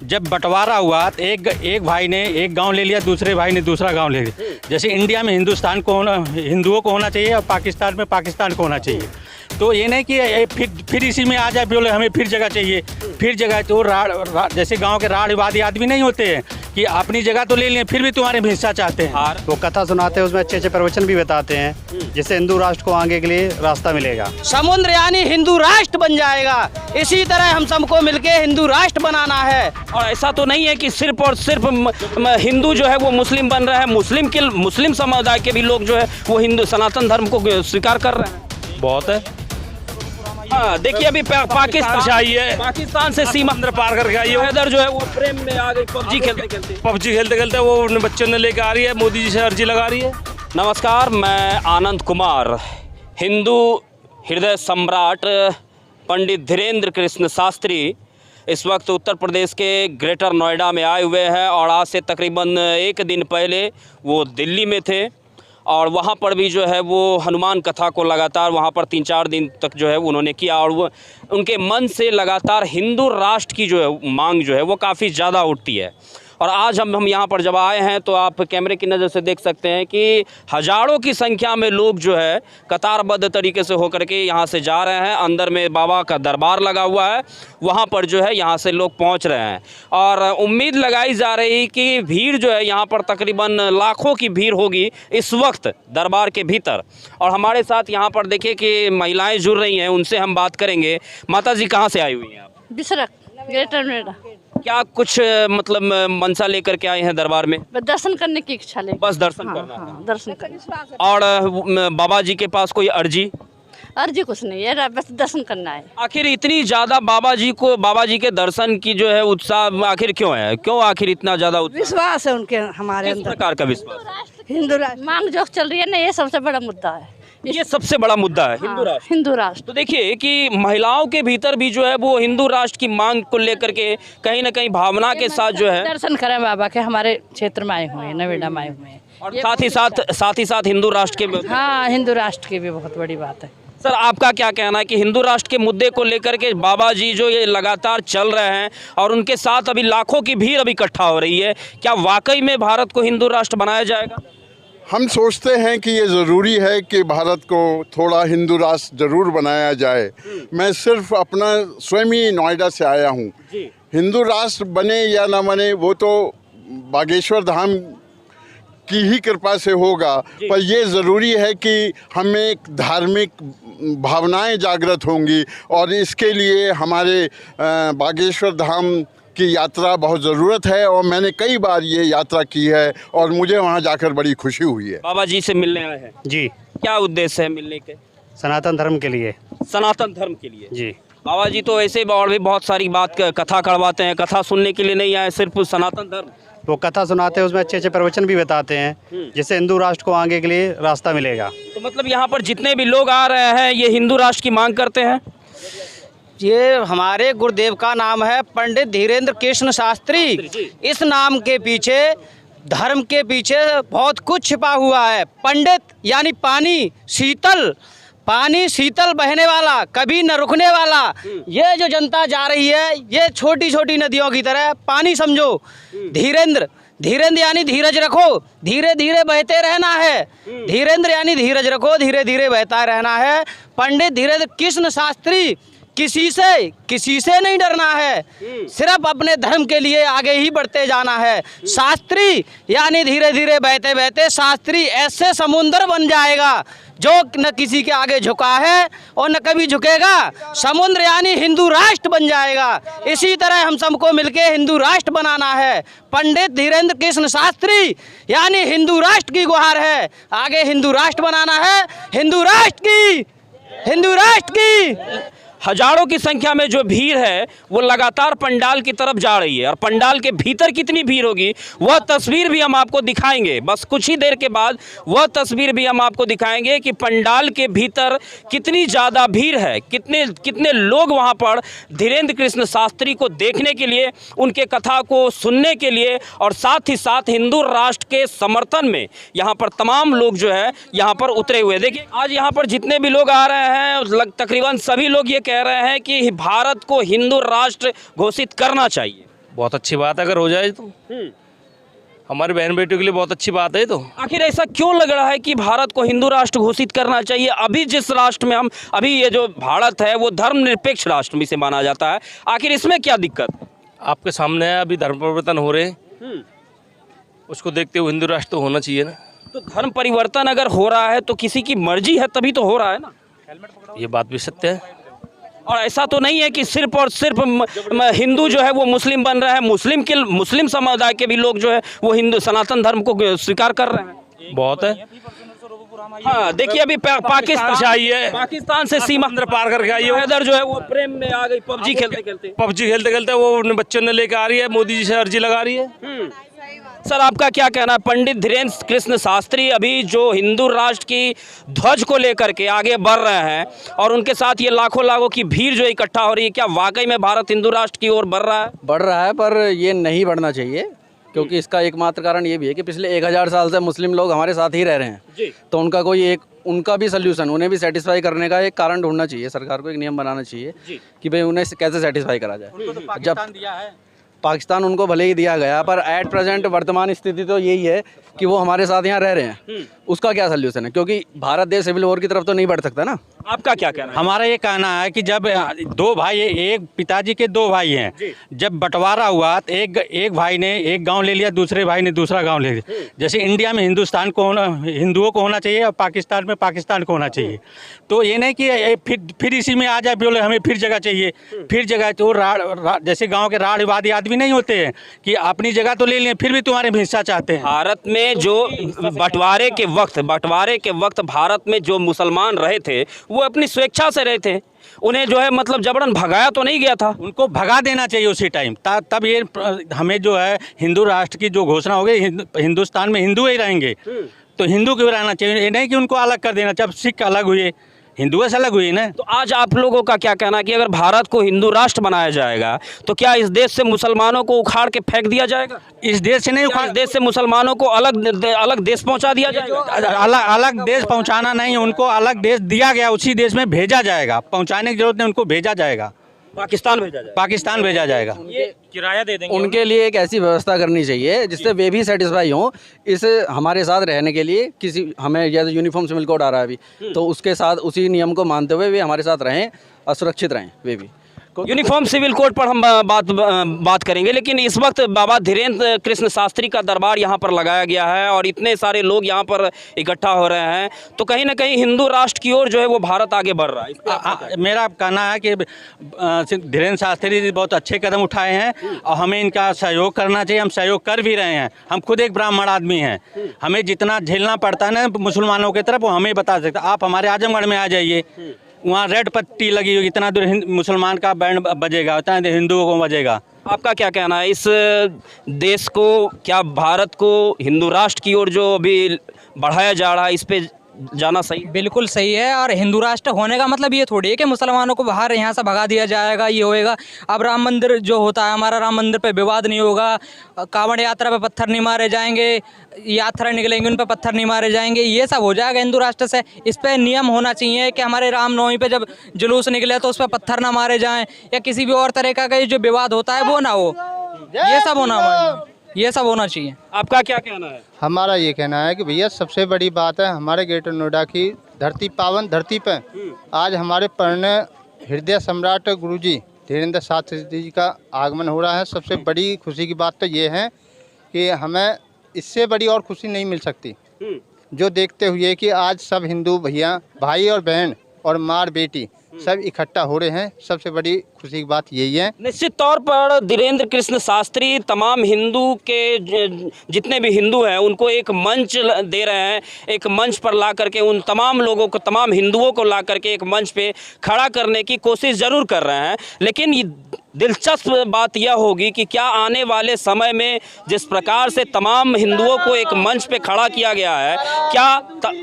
जब बंटवारा हुआ तो एक भाई ने एक गांव ले लिया, दूसरे भाई ने दूसरा गांव ले लिया। जैसे इंडिया में हिंदुस्तान को हिंदुओं को होना चाहिए और पाकिस्तान में पाकिस्तान को होना चाहिए। तो ये नहीं कि फिर इसी में आ जाए, बोले हमें फिर जगह चाहिए, फिर जगह। तो जैसे गांव के राढ़वादी आदमी नहीं होते हैं कि अपनी जगह तो ले लिए, फिर भी तुम्हारे में हिस्सा चाहते हैं। वो कथा सुनाते हैं, उसमें अच्छे अच्छे प्रवचन भी बताते हैं, जिससे हिंदू राष्ट्र को आगे के लिए रास्ता मिलेगा। समुद्र यानी हिंदू राष्ट्र बन जाएगा। इसी तरह हम सबको मिलके हिंदू राष्ट्र बनाना है। और ऐसा तो नहीं है कि सिर्फ और सिर्फ हिंदू जो है वो मुस्लिम बन रहे हैं, मुस्लिम समुदाय के भी लोग जो है वो हिंदू सनातन धर्म को स्वीकार कर रहे हैं। बहुत है। हाँ, देखिए अभी पाकिस्तान से सीमा पार करके आई है। इधर जो है वो प्रेम में आ गई, पबजी खेलते खेलते वो उन बच्चों ने लेकर आ रही है, मोदी जी से अर्जी लगा रही है। नमस्कार, मैं आनंद कुमार। हिंदू हृदय सम्राट पंडित धीरेन्द्र कृष्ण शास्त्री इस वक्त उत्तर प्रदेश के ग्रेटर नोएडा में आए हुए हैं और आज से तकरीबन एक दिन पहले वो दिल्ली में थे और वहाँ पर भी जो है वो हनुमान कथा को लगातार वहाँ पर 3-4 दिन तक जो है उन्होंने किया और वो उनके मन से लगातार हिंदू राष्ट्र की जो है मांग जो है वो काफ़ी ज़्यादा उठती है। और आज हम यहाँ पर जब आए हैं तो आप कैमरे की नज़र से देख सकते हैं कि हज़ारों की संख्या में लोग जो है कतारबद्ध तरीके से होकर के यहाँ से जा रहे हैं। अंदर में बाबा का दरबार लगा हुआ है, वहाँ पर जो है यहाँ से लोग पहुँच रहे हैं और उम्मीद लगाई जा रही कि भीड़ जो है यहाँ पर तकरीबन लाखों की भीड़ होगी इस वक्त दरबार के भीतर। और हमारे साथ यहाँ पर देखिए कि महिलाएँ जुड़ रही हैं, उनसे हम बात करेंगे। माता जी कहाँ से आई हुई हैं आप? बिसरक, ग्रेटर नोएडा। क्या कुछ मतलब मनसा लेकर के आए हैं दरबार में? दर्शन करने की इच्छा ले, बस दर्शन करना हाँ, दर्शन करने। और बाबा जी के पास कोई अर्जी कुछ नहीं है, बस दर्शन करना है। आखिर इतनी ज़्यादा बाबा जी के दर्शन की जो है उत्साह आखिर क्यों है? क्यों आखिर इतना ज़्यादा विश्वास है उनके हमारे किस अंदर। प्रकार का विश्वास? हिंदू राष्ट्र मांग जो चल रही है ना, ये सबसे बड़ा मुद्दा है। ये सबसे बड़ा मुद्दा है हिंदू राष्ट्र। हिंदू राष्ट्र। तो देखिए कि महिलाओं के भीतर भी जो है वो हिंदू राष्ट्र की मांग को लेकर के कहीं ना कहीं भावना के साथ जो है दर्शन करें बाबा के, हमारे क्षेत्र में आए हुए हैं, नोएडा में आए हुए हैं। और साथ ही साथ हिंदू राष्ट्र के। हाँ, हिंदू राष्ट्र की भी बहुत बड़ी बात है। सर, आपका क्या कहना है कि हिंदू राष्ट्र के मुद्दे को लेकर के बाबा जी जो ये लगातार चल रहे हैं और उनके साथ अभी लाखों की भीड़ अभी इकट्ठा हो रही है, क्या वाकई में भारत को हिंदू राष्ट्र बनाया जाएगा? हम सोचते हैं कि ये ज़रूरी है कि भारत को थोड़ा हिंदू राष्ट्र ज़रूर बनाया जाए। मैं सिर्फ अपना स्वयं ही नोएडा से आया हूँ। हिंदू राष्ट्र बने या ना बने वो तो बागेश्वर धाम की ही कृपा से होगा, पर ये ज़रूरी है कि हमें एक धार्मिक भावनाएं जागृत होंगी और इसके लिए हमारे बागेश्वर धाम की यात्रा बहुत ज़रूरत है और मैंने कई बार ये यात्रा की है और मुझे वहाँ जाकर बड़ी खुशी हुई है। बाबा जी से मिलने आए हैं जी। क्या उद्देश्य है मिलने के? सनातन धर्म के लिए। सनातन धर्म के लिए जी। बाबा जी तो ऐसे और भी बहुत सारी बात कथा करवाते हैं, कथा सुनने के लिए नहीं आए सिर्फ सनातन धर्म। वो कथा सुनाते हैं, उसमें अच्छे अच्छे प्रवचन भी बताते हैं, जिससे हिंदू राष्ट्र को आगे के लिए रास्ता मिलेगा। तो मतलब यहाँ पर जितने भी लोग आ रहे हैं ये हिंदू राष्ट्र की मांग करते हैं। ये हमारे गुरुदेव का नाम है पंडित धीरेन्द्र कृष्ण शास्त्री। इस नाम के पीछे, धर्म के पीछे बहुत कुछ छिपा हुआ है। पंडित यानी पानी शीतल बहने वाला, कभी न रुकने वाला। ये जो जनता जा रही है ये छोटी छोटी नदियों की तरह पानी समझो। धीरेन्द्र यानी धीरज रखो, धीरे धीरे बहते रहना है। धीरेन्द्र यानी धीरज रखो, धीरे धीरे बहता रहना है। पंडित धीरेन्द्र कृष्ण शास्त्री किसी से नहीं डरना है, सिर्फ अपने धर्म के लिए आगे ही बढ़ते जाना है। शास्त्री यानी धीरे धीरे बहते बहते शास्त्री ऐसे समुंदर बन जाएगा जो न किसी के आगे झुका है और न कभी झुकेगा। समुद्र यानी हिंदू राष्ट्र बन जाएगा। इसी तरह हम सबको मिलके हिंदू राष्ट्र बनाना है। पंडित धीरेन्द्र कृष्ण शास्त्री यानी हिंदू राष्ट्र की गुहार है, आगे हिंदू राष्ट्र बनाना है। हिंदू राष्ट्र की हजारों की संख्या में जो भीड़ है वो लगातार पंडाल की तरफ जा रही है और पंडाल के भीतर कितनी भीड़ होगी वह तस्वीर भी हम आपको दिखाएंगे। बस कुछ ही देर के बाद वह तस्वीर भी हम आपको दिखाएंगे कि पंडाल के भीतर कितनी ज़्यादा भीड़ है, कितने लोग वहां पर धीरेन्द्र कृष्ण शास्त्री को देखने के लिए, उनके कथा को सुनने के लिए और साथ ही साथ हिंदू राष्ट्र के समर्थन में यहाँ पर तमाम लोग जो है यहाँ पर उतरे हुए। देखिए आज यहाँ पर जितने भी लोग आ रहे हैं तकरीबन सभी लोग ये कह रहे हैं कि भारत को हिंदू राष्ट्र घोषित करना चाहिए। बहुत अच्छी बात है अगर हो जाए तो। हमारी बहन बेटियों के लिए बहुत अच्छी बात है ये तो। आखिर ऐसा क्यों लग रहा है कि भारत को हिंदू राष्ट्र घोषित करना चाहिए? अभी जिस राष्ट्र में हम अभी ये जो भारत है वो धर्मनिरपेक्ष राष्ट्र में से माना जाता है, आखिर इसमें क्या दिक्कत? आपके सामने है अभी धर्म परिवर्तन हो रहे हैं, उसको देखते हुए हिंदू राष्ट्र तो होना चाहिए ना। तो धर्म परिवर्तन अगर हो रहा है तो किसी की मर्जी है तभी तो हो रहा है ना। ये बात भी सत्य है। और ऐसा तो नहीं है कि सिर्फ और सिर्फ हिंदू जो है वो मुस्लिम बन रहे हैं, मुस्लिम समुदाय के भी लोग जो है वो हिंदू सनातन धर्म को स्वीकार कर रहे हैं। बहुत है। हाँ देखिए अभी पाकिस्तान से आई है, पाकिस्तान से सीमा अंदर पार करके आई है। इधर जो है वो प्रेम में आ गई, पबजी खेलते खेलते वो अपने बच्चों ने लेकर आ रही है, मोदी जी से अर्जी लगा रही है। सर आपका क्या कहना है? पंडित धीरेन्द्र कृष्ण शास्त्री अभी जो हिंदू राष्ट्र की ध्वज को लेकर के आगे बढ़ रहे हैं और उनके साथ ये लाखों की भीड़ जो इकट्ठा हो रही है, क्या वाकई में भारत हिंदू राष्ट्र की ओर बढ़ रहा है? बढ़ रहा है, पर ये नहीं बढ़ना चाहिए, क्योंकि इसका एकमात्र कारण ये भी है कि पिछले 1000 साल से मुस्लिम लोग हमारे साथ ही रह रहे हैं। तो उनका भी सोल्यूशन, उन्हें भी सेटिस्फाई करने का एक कारण ढूंढना चाहिए। सरकार को एक नियम बनाना चाहिए कि भाई उन्हें कैसे सेटिस्फाई करा जाए। जब पाकिस्तान उनको भले ही दिया गया, पर एट प्रेजेंट वर्तमान स्थिति तो यही है कि वो हमारे साथ यहाँ रह रहे हैं। उसका क्या सोल्यूशन है? क्योंकि भारत देश सिविल वॉर की तरफ तो नहीं बढ़ सकता ना। आपका क्या कहना है? हमारा ये कहना है कि जब दो भाई, एक पिताजी के दो भाई हैं, जब बंटवारा हुआ तो एक भाई ने एक गांव ले लिया, दूसरे भाई ने दूसरा गांव ले लिया। जैसे इंडिया में हिंदुस्तान को हिंदुओं को होना चाहिए और पाकिस्तान में पाकिस्तान को होना चाहिए। तो ये नहीं कि फिर इसी में आ जाए, बोले हमें फिर जगह चाहिए, फिर जगह। तो जैसे गाँव के राढ़वादी आदमी नहीं होते हैं कि अपनी जगह तो ले लिए, फिर भी तुम्हारे में हिस्सा चाहते हैं। भारत में जो बंटवारे के वक्त भारत में जो मुसलमान रहे थे वो अपनी स्वेच्छा से रहे थे, उन्हें जो है मतलब जबरन भगाया तो नहीं गया था। उनको भगा देना चाहिए उसी टाइम, तब ये हमें जो है हिंदू राष्ट्र की जो घोषणा हो गई, हिंदुस्तान में हिंदू ही रहेंगे तो हिंदू क्यों रहना चाहिए। ये नहीं कि उनको अलग कर देना। जब सिख अलग हुए, हिंदुओं से अलग हुई ना। तो आज आप लोगों का क्या कहना है कि अगर भारत को हिंदू राष्ट्र बनाया जाएगा तो क्या इस देश से मुसलमानों को उखाड़ के फेंक दिया जाएगा? इस देश से नहीं उखाड़, इस देश से मुसलमानों को अलग देश पहुंचा दिया जाएगा? अलग देश पहुंचाना नहीं, उनको अलग देश दिया गया, उसी देश में भेजा जाएगा। पहुंचाने की जरूरत नहीं, उनको भेजा जाएगा, पाकिस्तान भेजा जाएगा। पाकिस्तान भेजा जाएगा। किराया दे देंगे उनके लिए एक ऐसी व्यवस्था करनी चाहिए जिससे वे भी सेटिस्फाई हों इस हमारे साथ रहने के लिए। किसी हमें जैसे यूनिफॉर्म सिविल कोड आ रहा है अभी, तो उसके साथ उसी नियम को मानते हुए वे हमारे साथ रहें और सुरक्षित रहें वे भी। यूनिफॉर्म सिविल कोड पर हम बात करेंगे, लेकिन इस वक्त बाबा धीरेन्द्र कृष्ण शास्त्री का दरबार यहाँ पर लगाया गया है और इतने सारे लोग यहाँ पर इकट्ठा हो रहे हैं, तो कहीं ना कहीं हिंदू राष्ट्र की ओर जो है वो भारत आगे बढ़ रहा है। मेरा कहना है कि धीरेन्द्र शास्त्री जी बहुत अच्छे कदम उठाए हैं और हमें इनका सहयोग करना चाहिए। हम सहयोग कर भी रहे हैं। हम खुद एक ब्राह्मण आदमी हैं, हमें जितना झेलना पड़ता है ना मुसलमानों की तरफ, वो हमें बता सकते। आप हमारे आजमगढ़ में आ जाइए, वहाँ रेड पट्टी लगी हुई, इतना दूर मुसलमान का बैंड बजेगा, उतना देर हिंदुओं को बजेगा। आपका क्या कहना है? इस देश को, क्या भारत को हिंदू राष्ट्र की ओर जो अभी बढ़ाया जा रहा है, इस पे जाना सही? बिल्कुल सही है। और हिंदू राष्ट्र होने का मतलब ये थोड़ी है कि मुसलमानों को बाहर यहाँ से भगा दिया जाएगा, ये होएगा। अब राम मंदिर जो होता है, हमारा राम मंदिर पे विवाद नहीं होगा, कांवड़ यात्रा पे पत्थर नहीं मारे जाएंगे, यात्रा निकलेंगे उन पे पत्थर नहीं मारे जाएंगे, ये सब हो जाएगा हिंदू राष्ट्र से। इस पे नियम होना चाहिए कि हमारे रामनवमी पे जब जुलूस निकले तो उस पर पत्थर ना मारे जाएँ, या किसी भी और तरह का जो विवाद होता है वो ना हो। ये सब होना चाहिए। आपका क्या कहना है? हमारा ये कहना है कि भैया सबसे बड़ी बात है हमारे ग्रेटर नोएडा की धरती, पावन धरती पे आज हमारे प्रणय हृदय सम्राट गुरुजी धीरेन्द्र शास्त्री जी का आगमन हो रहा है। सबसे बड़ी खुशी की बात तो ये है कि हमें इससे बड़ी और खुशी नहीं मिल सकती, जो देखते हुए कि आज सब हिंदू भैया, भाई और बहन और माँ बेटी सब इकट्ठा हो रहे हैं। सबसे बड़ी खुशी की बात यही है। निश्चित तौर पर धीरेन्द्र कृष्ण शास्त्री तमाम हिंदू के, जितने भी हिंदू हैं उनको एक मंच दे रहे हैं, एक मंच पर ला करके उन तमाम लोगों को, तमाम हिंदुओं को ला करके एक मंच पे खड़ा करने की कोशिश ज़रूर कर रहे हैं। लेकिन दिलचस्प बात यह होगी कि क्या आने वाले समय में जिस प्रकार से तमाम हिंदुओं को एक मंच पे खड़ा किया गया है, क्या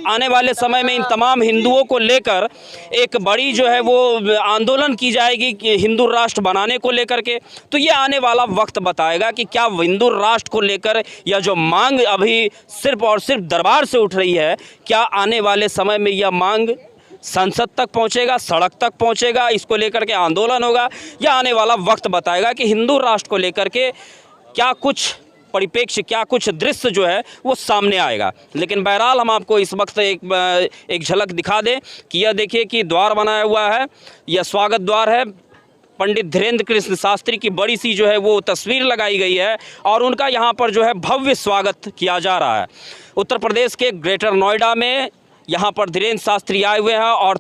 आने वाले समय में इन तमाम हिंदुओं को लेकर एक बड़ी जो है वो आंदोलन की जाएगी कि हिंदू राष्ट्र बनाने को लेकर के? तो ये आने वाला वक्त बताएगा कि क्या हिंदू राष्ट्र को लेकर यह जो मांग अभी सिर्फ और सिर्फ दरबार से उठ रही है, क्या आने वाले समय में यह मांग संसद तक पहुंचेगा, सड़क तक पहुंचेगा, इसको लेकर के आंदोलन होगा, या आने वाला वक्त बताएगा कि हिंदू राष्ट्र को लेकर के क्या कुछ परिप्रेक्ष्य, क्या कुछ दृश्य जो है वो सामने आएगा। लेकिन बहरहाल हम आपको इस वक्त एक झलक दिखा दें कि यह देखिए कि द्वार बनाया हुआ है, यह स्वागत द्वार है। पंडित धीरेन्द्र कृष्ण शास्त्री की बड़ी सी जो है वो तस्वीर लगाई गई है और उनका यहाँ पर जो है भव्य स्वागत किया जा रहा है। उत्तर प्रदेश के ग्रेटर नोएडा में यहाँ पर धीरेन्द्र शास्त्री आए हुए हैं और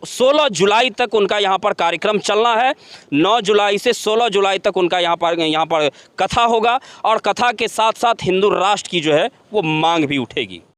16 जुलाई तक उनका यहाँ पर कार्यक्रम चलना है। 9 जुलाई से 16 जुलाई तक उनका यहाँ पर कथा होगा और कथा के साथ साथ हिंदू राष्ट्र की जो है वो मांग भी उठेगी।